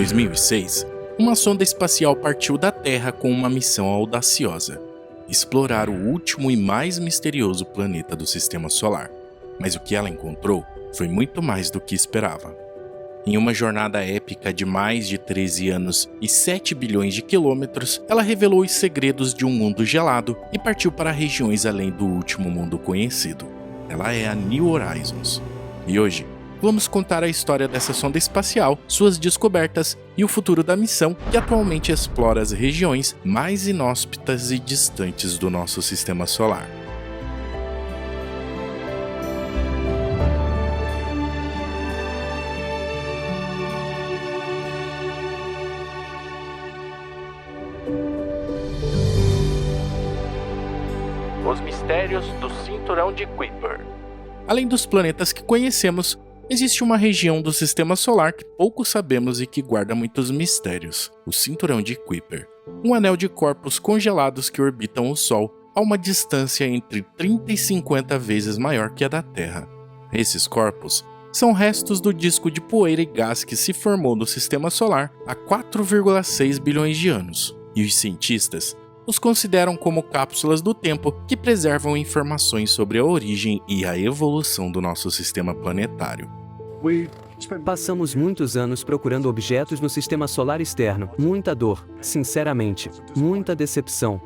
2006, uma sonda espacial partiu da Terra com uma missão audaciosa: explorar o último e mais misterioso planeta do Sistema Solar. Mas o que ela encontrou foi muito mais do que esperava. Em uma jornada épica de mais de 13 anos e 7 bilhões de quilômetros, ela revelou os segredos de um mundo gelado e partiu para regiões além do último mundo conhecido. Ela é a New Horizons. E hoje, vamos contar a história dessa sonda espacial, suas descobertas e o futuro da missão, que atualmente explora as regiões mais inóspitas e distantes do nosso Sistema Solar. Os mistérios do Cinturão de Kuiper. Além dos planetas que conhecemos, existe uma região do Sistema Solar que pouco sabemos e que guarda muitos mistérios: o Cinturão de Kuiper, um anel de corpos congelados que orbitam o Sol a uma distância entre 30 e 50 vezes maior que a da Terra. Esses corpos são restos do disco de poeira e gás que se formou no Sistema Solar há 4,6 bilhões de anos, e os cientistas os consideram como cápsulas do tempo que preservam informações sobre a origem e a evolução do nosso sistema planetário. Passamos muitos anos procurando objetos no sistema solar externo. Muita dor, sinceramente, muita decepção.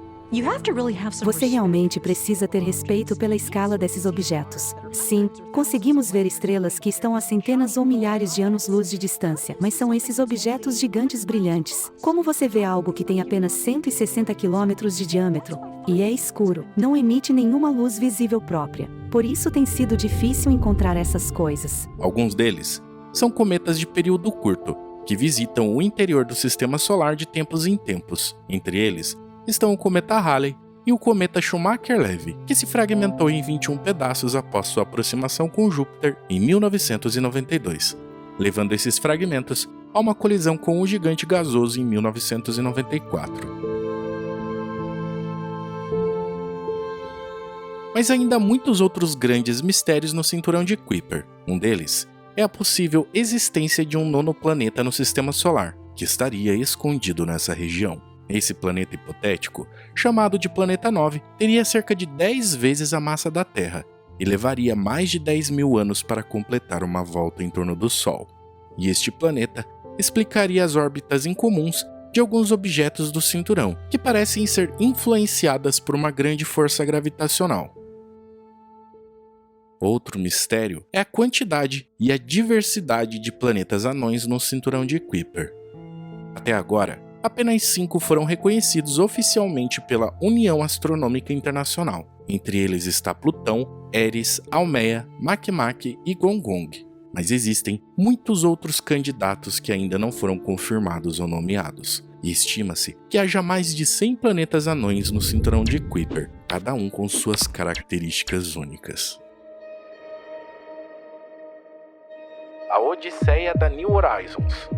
Você realmente precisa ter respeito pela escala desses objetos. Sim, conseguimos ver estrelas que estão a centenas ou milhares de anos-luz de distância, mas são esses objetos gigantes brilhantes. Como você vê algo que tem apenas 160 quilômetros de diâmetro e é escuro, não emite nenhuma luz visível própria. Por isso tem sido difícil encontrar essas coisas. Alguns deles são cometas de período curto, que visitam o interior do Sistema Solar de tempos em tempos. Entre eles estão o cometa Halley e o cometa Schumacher-Levy, que se fragmentou em 21 pedaços após sua aproximação com Júpiter em 1992, levando esses fragmentos a uma colisão com o gigante gasoso em 1994. Mas ainda há muitos outros grandes mistérios no Cinturão de Kuiper. Um deles é a possível existência de um nono planeta no Sistema Solar, que estaria escondido nessa região. Esse planeta hipotético, chamado de Planeta 9, teria cerca de 10 vezes a massa da Terra e levaria mais de 10 mil anos para completar uma volta em torno do Sol. E este planeta explicaria as órbitas incomuns de alguns objetos do cinturão, que parecem ser influenciadas por uma grande força gravitacional. Outro mistério é a quantidade e a diversidade de planetas anões no Cinturão de Kuiper. Até agora, apenas 5 foram reconhecidos oficialmente pela União Astronômica Internacional. Entre eles está Plutão, Eris, Almeia, Makemake e Gongong. Mas existem muitos outros candidatos que ainda não foram confirmados ou nomeados. E estima-se que haja mais de 100 planetas anões no Cinturão de Kuiper, cada um com suas características únicas. A Odisseia da New Horizons.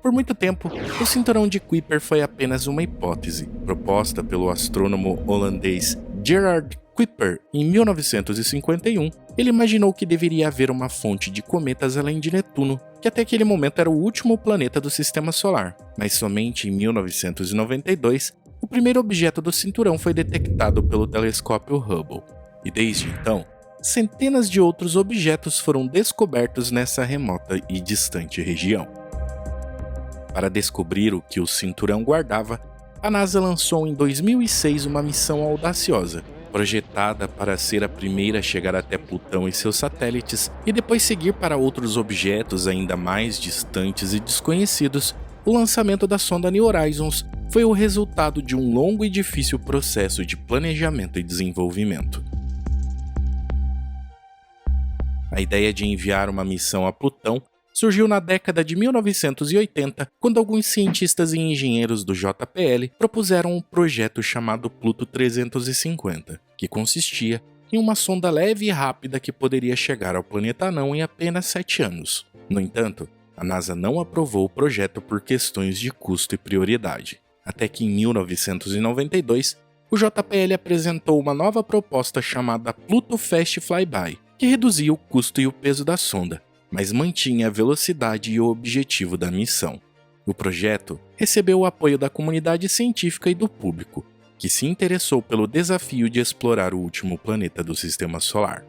Por muito tempo, o Cinturão de Kuiper foi apenas uma hipótese, proposta pelo astrônomo holandês Gerard Kuiper em 1951. Ele imaginou que deveria haver uma fonte de cometas além de Netuno, que até aquele momento era o último planeta do Sistema Solar. Mas somente em 1992, o primeiro objeto do cinturão foi detectado pelo telescópio Hubble. E desde então, centenas de outros objetos foram descobertos nessa remota e distante região. Para descobrir o que o cinturão guardava, a NASA lançou em 2006 uma missão audaciosa, projetada para ser a primeira a chegar até Plutão e seus satélites e depois seguir para outros objetos ainda mais distantes e desconhecidos. O lançamento da sonda New Horizons foi o resultado de um longo e difícil processo de planejamento e desenvolvimento. A ideia de enviar uma missão a Plutão surgiu na década de 1980, quando alguns cientistas e engenheiros do JPL propuseram um projeto chamado Pluto 350, que consistia em uma sonda leve e rápida que poderia chegar ao planeta anão em apenas 7 anos. No entanto, a NASA não aprovou o projeto por questões de custo e prioridade. Até que em 1992, o JPL apresentou uma nova proposta chamada Pluto Fast Flyby, que reduzia o custo e o peso da sonda, mas mantinha a velocidade e o objetivo da missão. O projeto recebeu o apoio da comunidade científica e do público, que se interessou pelo desafio de explorar o último planeta do Sistema Solar.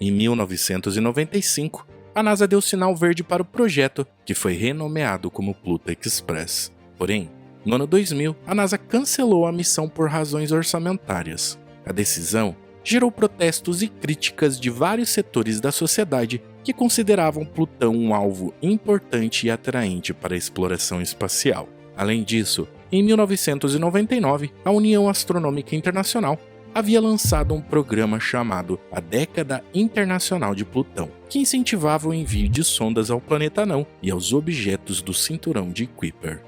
Em 1995, a NASA deu sinal verde para o projeto, que foi renomeado como Pluto Express. Porém, no ano 2000, a NASA cancelou a missão por razões orçamentárias. A decisão gerou protestos e críticas de vários setores da sociedade que consideravam Plutão um alvo importante e atraente para a exploração espacial. Além disso, em 1999, a União Astronômica Internacional havia lançado um programa chamado a Década Internacional de Plutão, que incentivava o envio de sondas ao planeta anão e aos objetos do cinturão de Kuiper.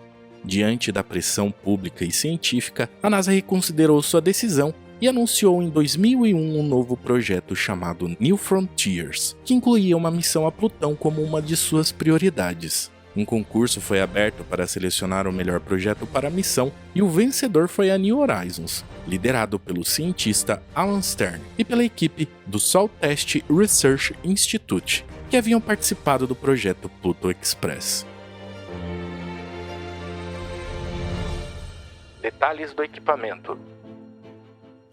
Diante da pressão pública e científica, a NASA reconsiderou sua decisão e anunciou em 2001 um novo projeto chamado New Frontiers, que incluía uma missão a Plutão como uma de suas prioridades. Um concurso foi aberto para selecionar o melhor projeto para a missão e o vencedor foi a New Horizons, liderado pelo cientista Alan Stern e pela equipe do Sol Test Research Institute, que haviam participado do projeto Pluto Express. Detalhes do equipamento.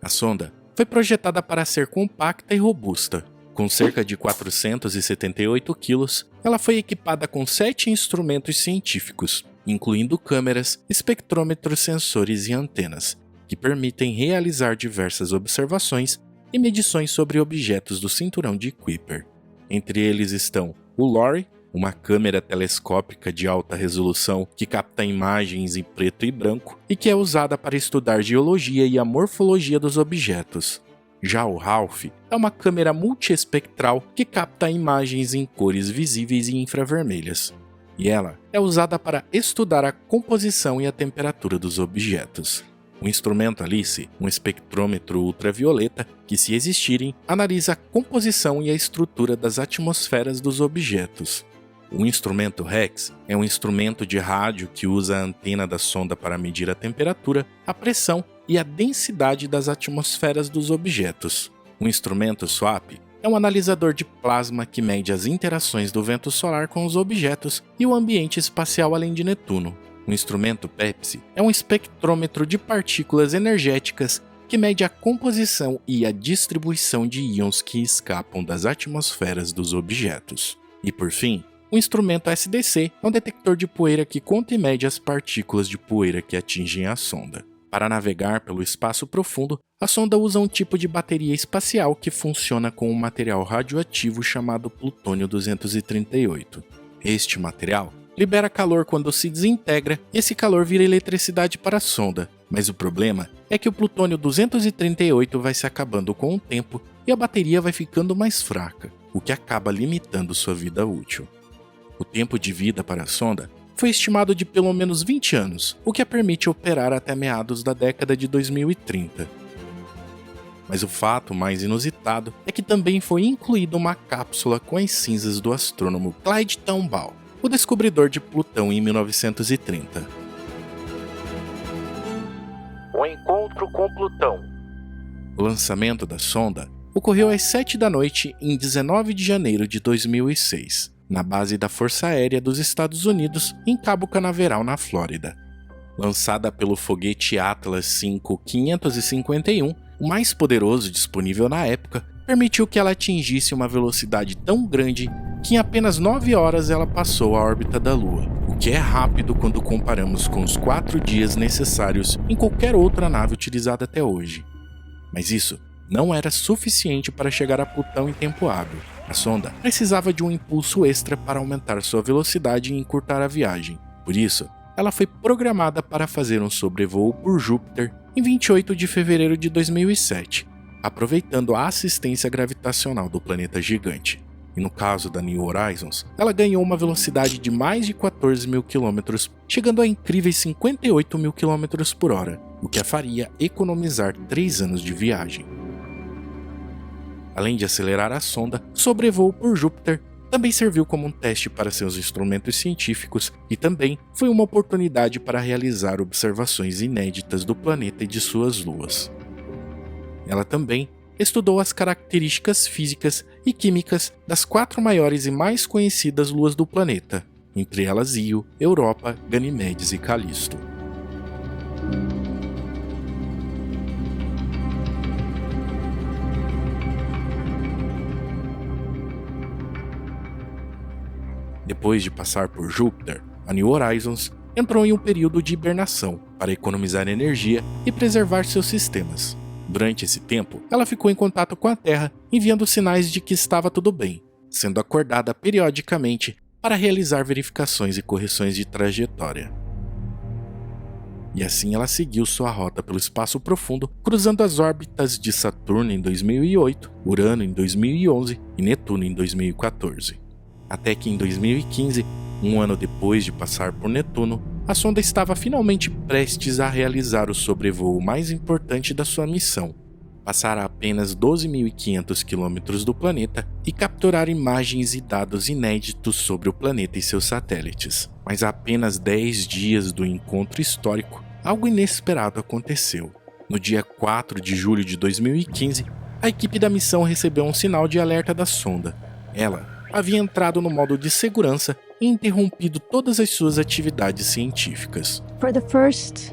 A sonda foi projetada para ser compacta e robusta. Com cerca de 478 quilos, ela foi equipada com 7 instrumentos científicos, incluindo câmeras, espectrômetros, sensores e antenas, que permitem realizar diversas observações e medições sobre objetos do cinturão de Kuiper. Entre eles estão o LORRI, uma câmera telescópica de alta resolução que capta imagens em preto e branco e que é usada para estudar geologia e a morfologia dos objetos. Já o HALF é uma câmera multiespectral que capta imagens em cores visíveis e infravermelhas, e ela é usada para estudar a composição e a temperatura dos objetos. O instrumento ALICE, um espectrômetro ultravioleta, que se existirem, analisa a composição e a estrutura das atmosferas dos objetos. O instrumento REX é um instrumento de rádio que usa a antena da sonda para medir a temperatura, a pressão e a densidade das atmosferas dos objetos. O instrumento SWAP é um analisador de plasma que mede as interações do vento solar com os objetos e o ambiente espacial além de Netuno. O instrumento PEPSI é um espectrômetro de partículas energéticas que mede a composição e a distribuição de íons que escapam das atmosferas dos objetos. E por fim, o instrumento SDC é um detector de poeira que conta e mede as partículas de poeira que atingem a sonda. Para navegar pelo espaço profundo, a sonda usa um tipo de bateria espacial que funciona com um material radioativo chamado plutônio-238. Este material libera calor quando se desintegra e esse calor vira eletricidade para a sonda, mas o problema é que o plutônio-238 vai se acabando com o tempo e a bateria vai ficando mais fraca, o que acaba limitando sua vida útil. O tempo de vida para a sonda foi estimado de pelo menos 20 anos, o que a permite operar até meados da década de 2030. Mas o fato mais inusitado é que também foi incluída uma cápsula com as cinzas do astrônomo Clyde Tombaugh, o descobridor de Plutão em 1930. O encontro com Plutão. O lançamento da sonda ocorreu às 7 da noite em 19 de janeiro de 2006. Na base da Força Aérea dos Estados Unidos, em Cabo Canaveral, na Flórida. Lançada pelo foguete Atlas V 551, o mais poderoso disponível na época, permitiu que ela atingisse uma velocidade tão grande que em apenas 9 horas ela passou a órbita da Lua, o que é rápido quando comparamos com os 4 dias necessários em qualquer outra nave utilizada até hoje. Mas isso não era suficiente para chegar a Plutão em tempo hábil. A sonda precisava de um impulso extra para aumentar sua velocidade e encurtar a viagem. Por isso, ela foi programada para fazer um sobrevoo por Júpiter em 28 de fevereiro de 2007, aproveitando a assistência gravitacional do planeta gigante. E no caso da New Horizons, ela ganhou uma velocidade de mais de 14 mil km, chegando a incríveis 58 mil km por hora, o que a faria economizar 3 anos de viagem. Além de acelerar a sonda, o sobrevoo por Júpiter também serviu como um teste para seus instrumentos científicos e também foi uma oportunidade para realizar observações inéditas do planeta e de suas luas. Ela também estudou as características físicas e químicas das 4 maiores e mais conhecidas luas do planeta, entre elas Io, Europa, Ganimedes e Calisto. Depois de passar por Júpiter, a New Horizons entrou em um período de hibernação para economizar energia e preservar seus sistemas. Durante esse tempo, ela ficou em contato com a Terra, enviando sinais de que estava tudo bem, sendo acordada periodicamente para realizar verificações e correções de trajetória. E assim ela seguiu sua rota pelo espaço profundo, cruzando as órbitas de Saturno em 2008, Urano em 2011 e Netuno em 2014. Até que em 2015, um ano depois de passar por Netuno, a sonda estava finalmente prestes a realizar o sobrevoo mais importante da sua missão, passar a apenas 12.500 km do planeta e capturar imagens e dados inéditos sobre o planeta e seus satélites. Mas a apenas 10 dias do encontro histórico, algo inesperado aconteceu. No dia 4 de julho de 2015, a equipe da missão recebeu um sinal de alerta da sonda. Ela havia entrado no modo de segurança e interrompido todas as suas atividades científicas.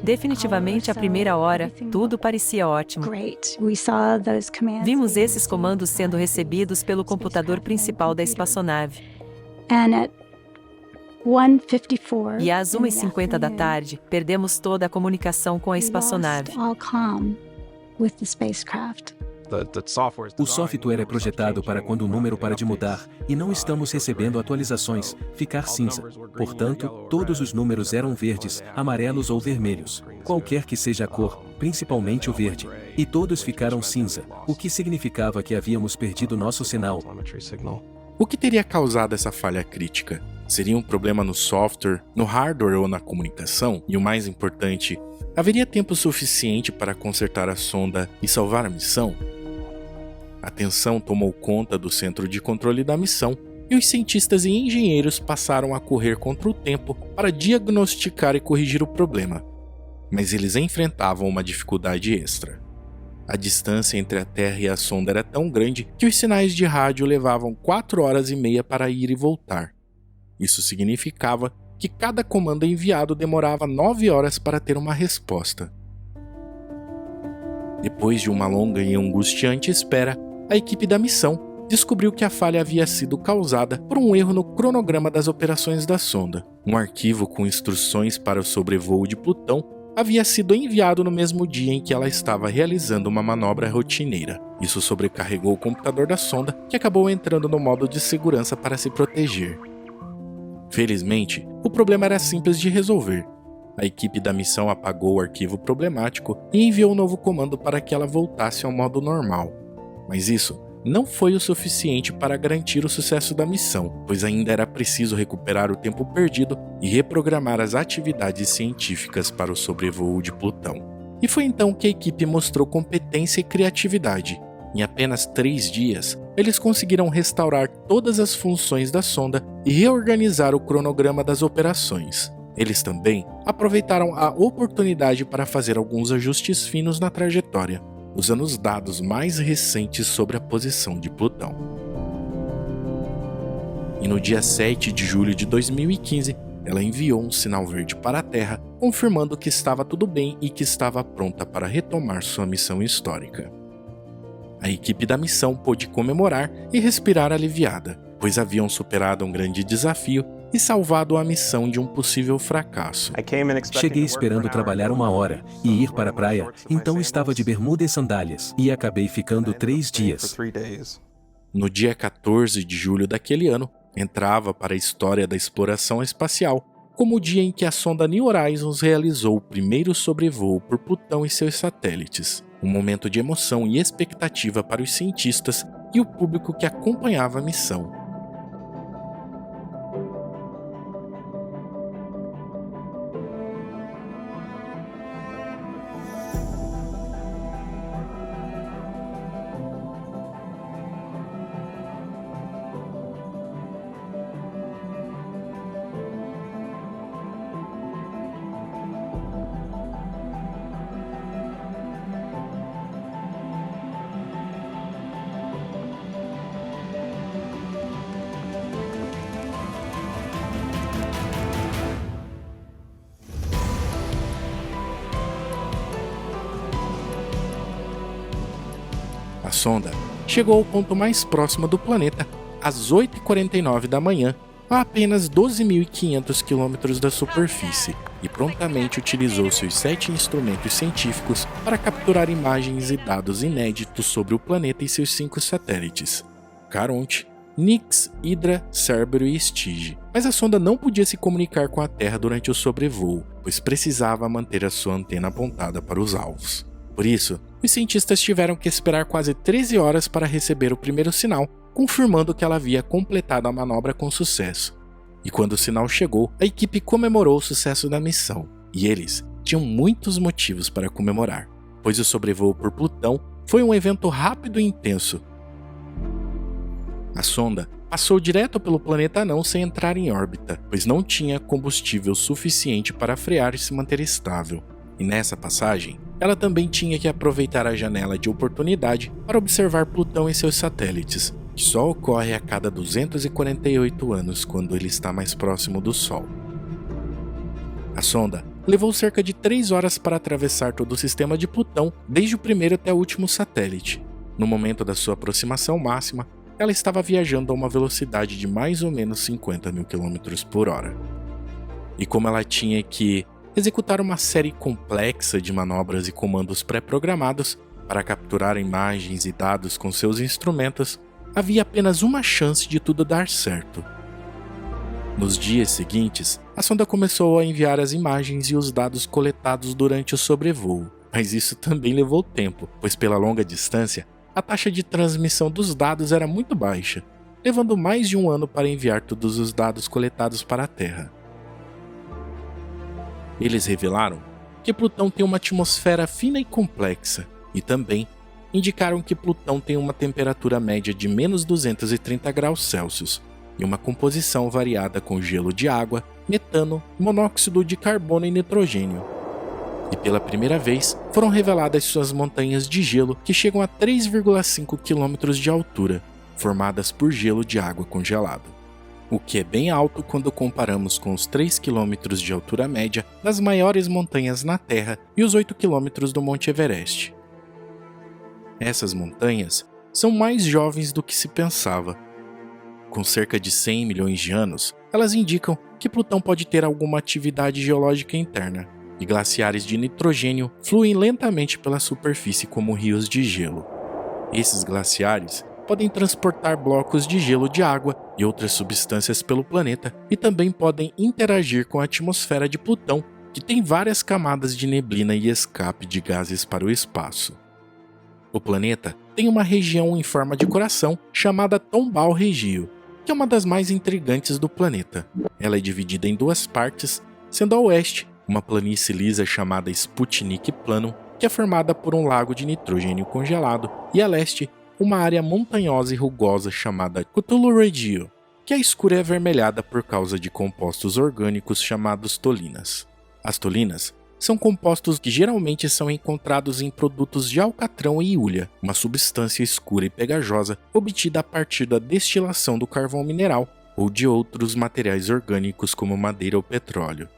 Definitivamente, à primeira hora, tudo parecia ótimo. Vimos esses comandos sendo recebidos pelo computador principal da espaçonave. E às 1h50 da tarde, perdemos toda a comunicação com a espaçonave. O software é projetado para quando o número para de mudar, e não estamos recebendo atualizações, ficar cinza. Portanto, todos os números eram verdes, amarelos ou vermelhos, qualquer que seja a cor, principalmente o verde. E todos ficaram cinza, o que significava que havíamos perdido nosso sinal. O que teria causado essa falha crítica? Seria um problema no software, no hardware ou na comunicação? E o mais importante, haveria tempo suficiente para consertar a sonda e salvar a missão? A tensão tomou conta do centro de controle da missão e os cientistas e engenheiros passaram a correr contra o tempo para diagnosticar e corrigir o problema. Mas eles enfrentavam uma dificuldade extra. A distância entre a Terra e a sonda era tão grande que os sinais de rádio levavam 4 horas e meia para ir e voltar. Isso significava que cada comando enviado demorava 9 horas para ter uma resposta. Depois de uma longa e angustiante espera, a equipe da missão descobriu que a falha havia sido causada por um erro no cronograma das operações da sonda. Um arquivo com instruções para o sobrevoo de Plutão havia sido enviado no mesmo dia em que ela estava realizando uma manobra rotineira. Isso sobrecarregou o computador da sonda, que acabou entrando no modo de segurança para se proteger. Felizmente, o problema era simples de resolver. A equipe da missão apagou o arquivo problemático e enviou um novo comando para que ela voltasse ao modo normal. Mas isso não foi o suficiente para garantir o sucesso da missão, pois ainda era preciso recuperar o tempo perdido e reprogramar as atividades científicas para o sobrevoo de Plutão. E foi então que a equipe mostrou competência e criatividade. Em apenas 3 dias, eles conseguiram restaurar todas as funções da sonda e reorganizar o cronograma das operações. Eles também aproveitaram a oportunidade para fazer alguns ajustes finos na trajetória, usando os dados mais recentes sobre a posição de Plutão. E no dia 7 de julho de 2015, ela enviou um sinal verde para a Terra, confirmando que estava tudo bem e que estava pronta para retomar sua missão histórica. A equipe da missão pôde comemorar e respirar aliviada, pois haviam superado um grande desafio e salvado a missão de um possível fracasso. Cheguei esperando trabalhar 1 hora e ir para a praia, então estava de bermuda e sandálias, e acabei ficando 3 dias. No dia 14 de julho daquele ano, entrava para a história da exploração espacial como o dia em que a sonda New Horizons realizou o primeiro sobrevoo por Plutão e seus satélites. Um momento de emoção e expectativa para os cientistas e o público que acompanhava a missão. sonda chegou ao ponto mais próximo do planeta às 8h49 da manhã, a apenas 12.500 km da superfície, e prontamente utilizou seus 7 instrumentos científicos para capturar imagens e dados inéditos sobre o planeta e seus 5 satélites: Caronte, Nix, Hydra, Cerberus e Stygia. Mas a sonda não podia se comunicar com a Terra durante o sobrevoo, pois precisava manter a sua antena apontada para os alvos. Por isso, os cientistas tiveram que esperar quase 13 horas para receber o primeiro sinal, confirmando que ela havia completado a manobra com sucesso. E quando o sinal chegou, a equipe comemorou o sucesso da missão. E eles tinham muitos motivos para comemorar, pois o sobrevoo por Plutão foi um evento rápido e intenso. A sonda passou direto pelo planeta anão sem entrar em órbita, pois não tinha combustível suficiente para frear e se manter estável. E nessa passagem, ela também tinha que aproveitar a janela de oportunidade para observar Plutão e seus satélites, que só ocorre a cada 248 anos quando ele está mais próximo do Sol. A sonda levou cerca de 3 horas para atravessar todo o sistema de Plutão, desde o primeiro até o último satélite. No momento da sua aproximação máxima, ela estava viajando a uma velocidade de mais ou menos 50.000 km por hora. E como ela tinha que executar uma série complexa de manobras e comandos pré-programados para capturar imagens e dados com seus instrumentos, havia apenas uma chance de tudo dar certo. Nos dias seguintes, a sonda começou a enviar as imagens e os dados coletados durante o sobrevoo, mas isso também levou tempo, pois pela longa distância, a taxa de transmissão dos dados era muito baixa, levando mais de um ano para enviar todos os dados coletados para a Terra. Eles revelaram que Plutão tem uma atmosfera fina e complexa, e também indicaram que Plutão tem uma temperatura média de menos 230 graus Celsius e uma composição variada com gelo de água, metano, monóxido de carbono e nitrogênio. E pela primeira vez foram reveladas suas montanhas de gelo que chegam a 3,5 km de altura, formadas por gelo de água congelado, o que é bem alto quando comparamos com os 3 km de altura média das maiores montanhas na Terra e os 8 km do Monte Everest. Essas montanhas são mais jovens do que se pensava. Com cerca de 100 milhões de anos, elas indicam que Plutão pode ter alguma atividade geológica interna, e glaciares de nitrogênio fluem lentamente pela superfície como rios de gelo. Esses glaciares podem transportar blocos de gelo de água e outras substâncias pelo planeta e também podem interagir com a atmosfera de Plutão, que tem várias camadas de neblina e escape de gases para o espaço. O planeta tem uma região em forma de coração chamada Tombal Regio, que é uma das mais intrigantes do planeta. Ela é dividida em 2 partes, sendo a oeste uma planície lisa chamada Sputnik Planum, que é formada por um lago de nitrogênio congelado, e a leste uma área montanhosa e rugosa chamada Cthulhu Regio, que é escura e avermelhada por causa de compostos orgânicos chamados tolinas. As tolinas são compostos que geralmente são encontrados em produtos de alcatrão e hulha, uma substância escura e pegajosa obtida a partir da destilação do carvão mineral ou de outros materiais orgânicos como madeira ou petróleo.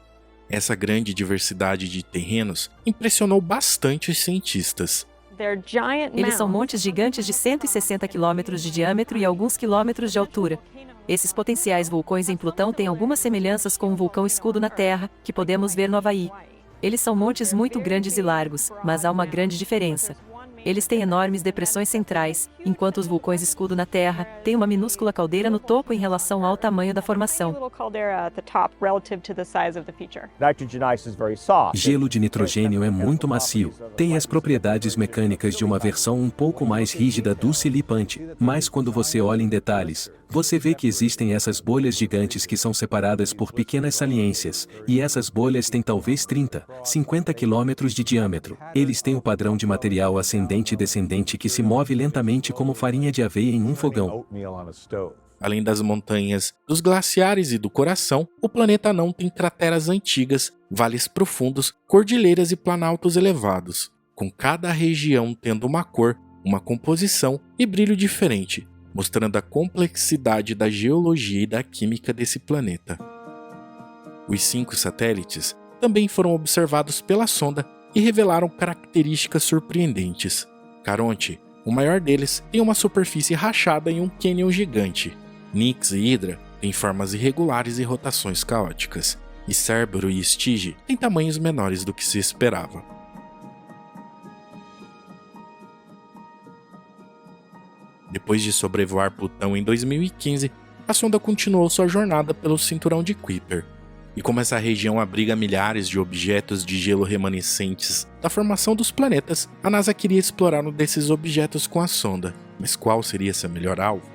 Essa grande diversidade de terrenos impressionou bastante os cientistas. Eles são montes gigantes de 160 km de diâmetro e alguns quilômetros de altura. Esses potenciais vulcões em Plutão têm algumas semelhanças com um vulcão escudo na Terra, que podemos ver no Havaí. Eles são montes muito grandes e largos, mas há uma grande diferença. Eles têm enormes depressões centrais, enquanto os vulcões escudo na Terra têm uma minúscula caldeira no topo em relação ao tamanho da formação. Gelo de nitrogênio é muito macio, tem as propriedades mecânicas de uma versão um pouco mais rígida do silipante, mas quando você olha em detalhes, você vê que existem essas bolhas gigantes que são separadas por pequenas saliências, e essas bolhas têm talvez 30, 50 quilômetros de diâmetro. Eles têm o padrão de material ascendente e descendente que se move lentamente como farinha de aveia em um fogão. Além das montanhas, dos glaciares e do coração, o planeta anão tem crateras antigas, vales profundos, cordilheiras e planaltos elevados, com cada região tendo uma cor, uma composição e brilho diferente, mostrando a complexidade da geologia e da química desse planeta. Os 5 satélites também foram observados pela sonda e revelaram características surpreendentes. Caronte O maior deles tem uma superfície rachada em um cânion gigante. Nix e Hydra têm formas irregulares e rotações caóticas, e Cerbero e Stygia têm tamanhos menores do que se esperava. Depois de sobrevoar Plutão em 2015, a sonda continuou sua jornada pelo cinturão de Kuiper. E como essa região abriga milhares de objetos de gelo remanescentes da formação dos planetas, a NASA queria explorar um desses objetos com a sonda. Mas qual seria seu melhor alvo?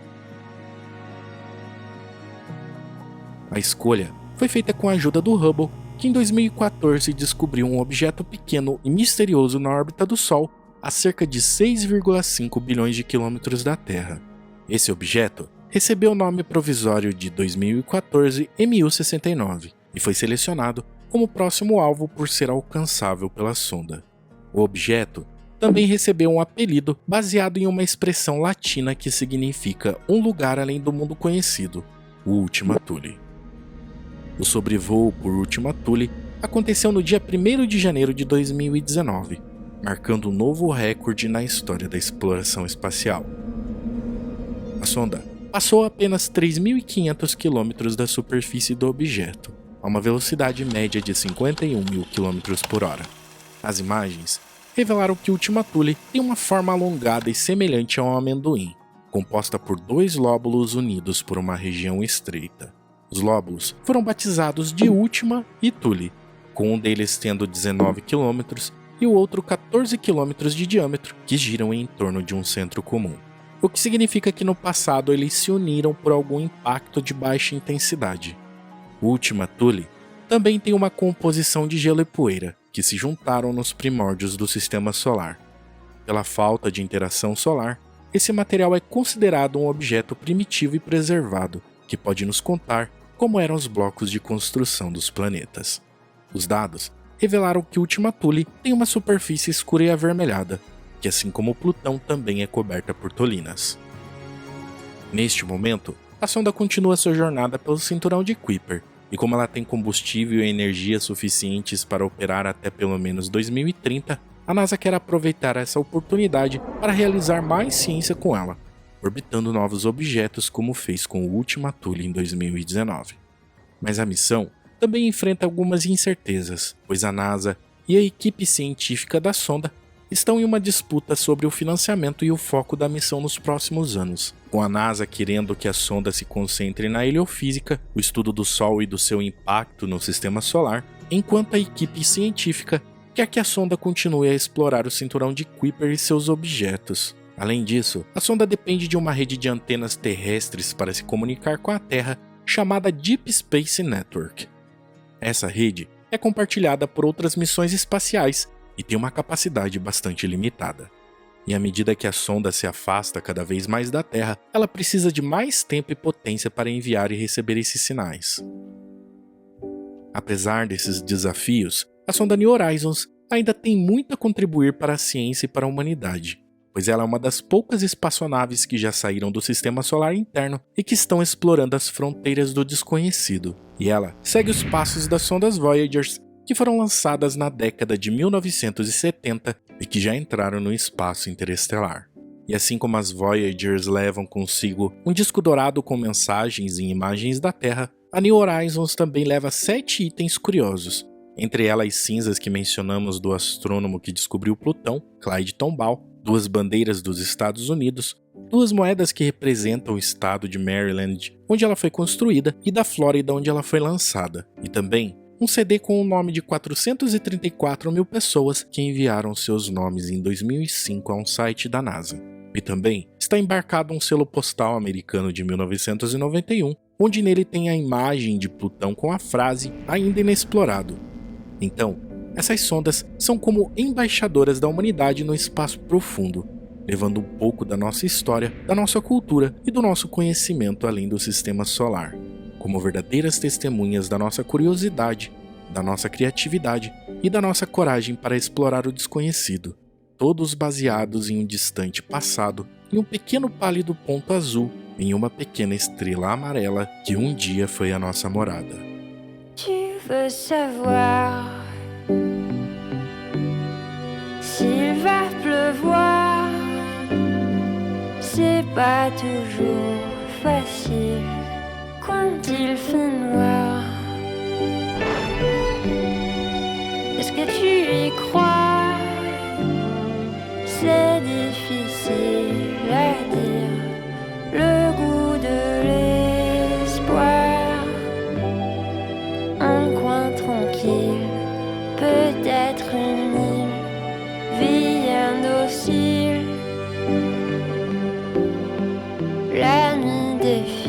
A escolha foi feita com a ajuda do Hubble, que em 2014 descobriu um objeto pequeno e misterioso na órbita do Sol, a cerca de 6,5 bilhões de quilômetros da Terra. Esse objeto recebeu o nome provisório de 2014 MU-69 e foi selecionado como próximo alvo por ser alcançável pela sonda. O objeto também recebeu um apelido baseado em uma expressão latina que significa um lugar além do mundo conhecido, o Ultima Thule. O sobrevoo por Ultima Thule aconteceu no dia 1º de janeiro de 2019, marcando um novo recorde na história da exploração espacial. A sonda passou a apenas 3.500 km da superfície do objeto, a uma velocidade média de 51.000 km por hora. As imagens revelaram que Ultima Thule tem uma forma alongada e semelhante a um amendoim, composta por 2 lóbulos unidos por uma região estreita. Os lóbulos foram batizados de Ultima e Thule, com um deles tendo 19 km e o outro 14 km de diâmetro, que giram em torno de um centro comum. O que significa que no passado eles se uniram por algum impacto de baixa intensidade. O Ultima Thule também tem uma composição de gelo e poeira, que se juntaram nos primórdios do Sistema Solar. Pela falta de interação solar, esse material é considerado um objeto primitivo e preservado, que pode nos contar como eram os blocos de construção dos planetas. Os dados revelaram que Ultima Thule tem uma superfície escura e avermelhada, que assim como Plutão também é coberta por tolinas. Neste momento, a sonda continua sua jornada pelo cinturão de Kuiper, e como ela tem combustível e energia suficientes para operar até pelo menos 2030, a NASA quer aproveitar essa oportunidade para realizar mais ciência com ela, orbitando novos objetos como fez com o Ultima Thule em 2019. Mas a missão também enfrenta algumas incertezas, pois a NASA e a equipe científica da sonda estão em uma disputa sobre o financiamento e o foco da missão nos próximos anos, com a NASA querendo que a sonda se concentre na heliofísica, o estudo do Sol e do seu impacto no Sistema Solar, enquanto a equipe científica quer que a sonda continue a explorar o cinturão de Kuiper e seus objetos. Além disso, a sonda depende de uma rede de antenas terrestres para se comunicar com a Terra, chamada Deep Space Network. Essa rede é compartilhada por outras missões espaciais e tem uma capacidade bastante limitada. E à medida que a sonda se afasta cada vez mais da Terra, ela precisa de mais tempo e potência para enviar e receber esses sinais. Apesar desses desafios, a sonda New Horizons ainda tem muito a contribuir para a ciência e para a humanidade, pois ela é uma das poucas espaçonaves que já saíram do Sistema Solar interno e que estão explorando as fronteiras do desconhecido. E ela segue os passos das sondas Voyagers, que foram lançadas na década de 1970 e que já entraram no espaço interestelar. E assim como as Voyagers levam consigo um disco dourado com mensagens e imagens da Terra, a New Horizons também leva 7 itens curiosos, entre elas as cinzas que mencionamos do astrônomo que descobriu Plutão, Clyde Tombaugh, 2 bandeiras dos Estados Unidos, 2 moedas que representam o estado de Maryland, onde ela foi construída, e da Flórida, onde ela foi lançada, e também um CD com o nome de 434 mil pessoas que enviaram seus nomes em 2005 a um site da NASA. E também está embarcado um selo postal americano de 1991, onde nele tem a imagem de Plutão com a frase "ainda inexplorado". Então, essas sondas são como embaixadoras da humanidade no espaço profundo, levando um pouco da nossa história, da nossa cultura e do nosso conhecimento além do Sistema Solar, como verdadeiras testemunhas da nossa curiosidade, da nossa criatividade e da nossa coragem para explorar o desconhecido, todos baseados em um distante passado, em um pequeno pálido ponto azul, em uma pequena estrela amarela que um dia foi a nossa morada. Tu veux savoir s'il va pleuvoir c'est pas toujours facile quand il fait noir. Est-ce que tu y crois? C'est difficile à dire. Le goût de l'espoir, un coin tranquille, peut-être une île, vie indocile. La nuit défile.